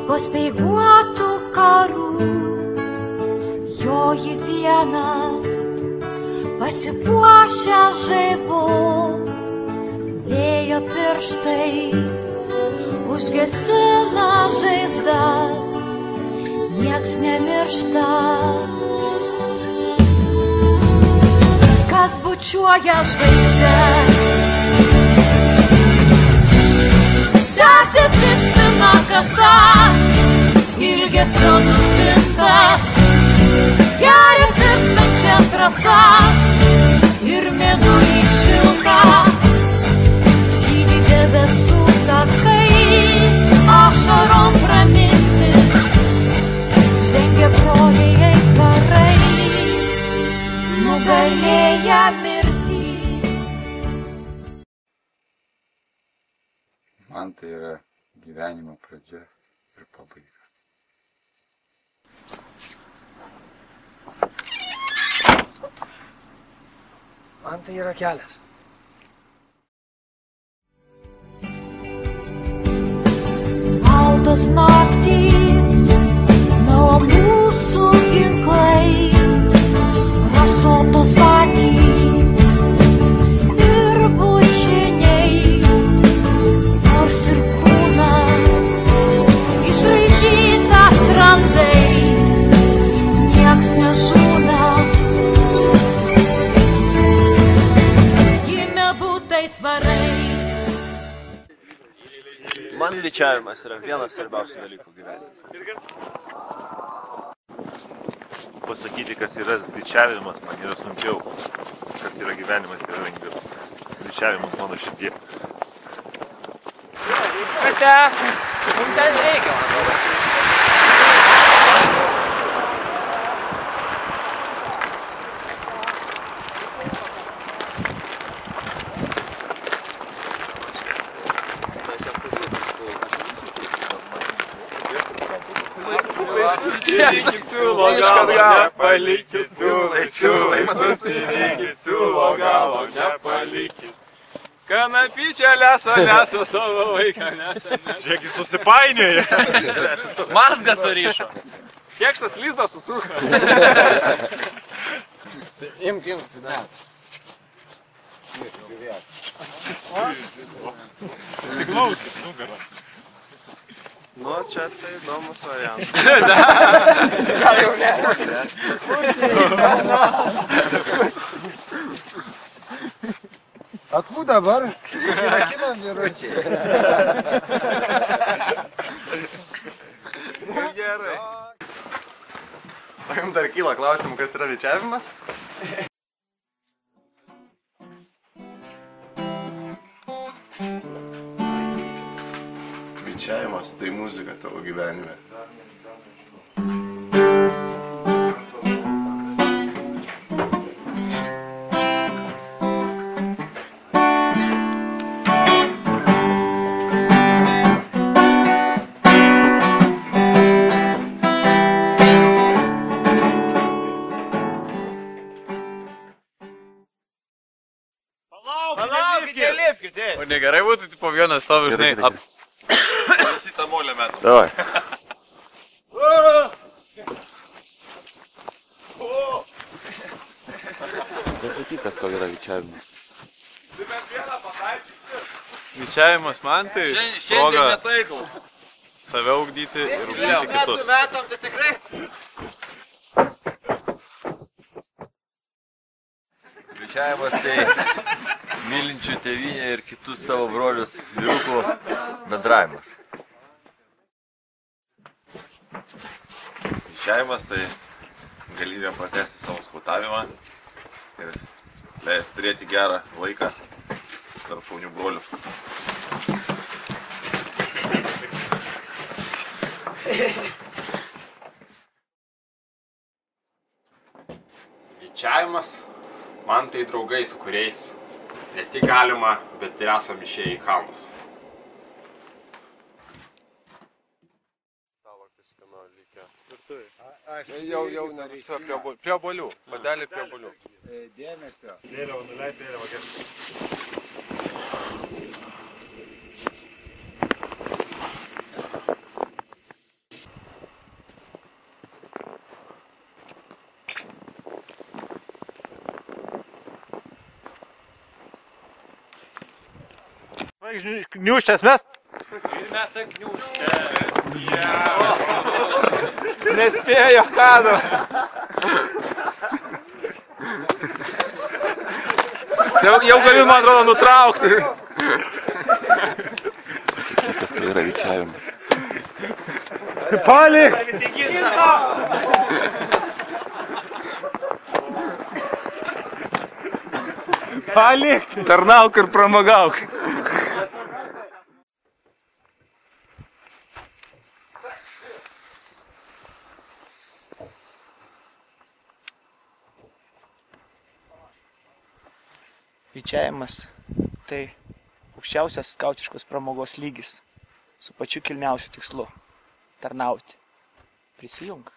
po speiguotų karų. Joji vienas pasipuošę žaibu, vėjo pirštai užgesina žaizdas, nieks nemiršta. Kas bučiuoja žvaigždes, sesės išpina kasas, ilgesio nupintas, geria silpstančias rasas ir mėnulį šiltą. Žydi debesų takai, ašarom praminti, žengia broliai aitvarai, nugalėję mirtį. Man tai yra gyvenimo pradžia ir pabaiga. Man tai yra kelias. Baltos naktys, na o mūsų ginklai, rasotos akys ir bučiniai, nors ir kūnas išraižytas randais, nieks nežūna. Gimė būtai tvarais. Man bičiavimas yra vienas svarbiausių dalykų gyvenime. Pasakyti, kas yra skaičiavimas, man yra sunkiau. Kas yra gyvenimas, yra lengviau. Skaičiavimas mano širdie. Kate, mums ten reikia, man atrodo. Susireikit siūlo galo, nepalikit siūlai, susireikit siūlo galo, nepalikit. Kanapyčia lesa savo vaiką neša. Žiūrėk, jis susipainioja. Mazgas surišo. Kėkštas lizdą susuka. Imk. Siklauskit, nugarą. Nu, čia tai įdomus variantas. Gal jau ne. Akų dabar, rakinam vyručiai. Gerai. O jums dar kyla klausimų, kas yra bičiavimas? Bičiavimas tai muzika tavo gyvenime. Palaukite, lipkite. O negerai būtų, tipo vienas stovi, žinai, ap... Visi tą molę metam. Davai. Pasakyk, kas to yra bičiavimas. Tai bent vieną pataikysi. Bičiavimas man tai Šiandien netaiklas. save ugdyti ir ugdyti kitus. Metam, tai tikrai. Bičiavimas tai mylinčių tėvynę ir kitus savo brolius vyrukų bendravimas. Bičiavimas tai galimybė pratęsti savo skautavimą ir turėti gerą laiką tarp šaunių brolių. Bičiavimas man tai draugai, su kuriais ne tik galima, bet ir esam išėję į kalnus. Tavo kažkano likę. Ir tu? Jau prie obolių. Padelį prie obolių. Dėmesio. Vėliava nuleid, vėliava gerai. Gniūštės mes. Meta gniūžtę. Nespėjo kadro. Jau galiu, man atrodo, nutraukti. Kas tai yra ričiavimas? Palik! Palik! Tarnauk ir pramagauk. Ričiavimas tai aukščiausias skautiškos pramogos lygis su pačiu kilniausiu tikslu – tarnauti. Prisijunk.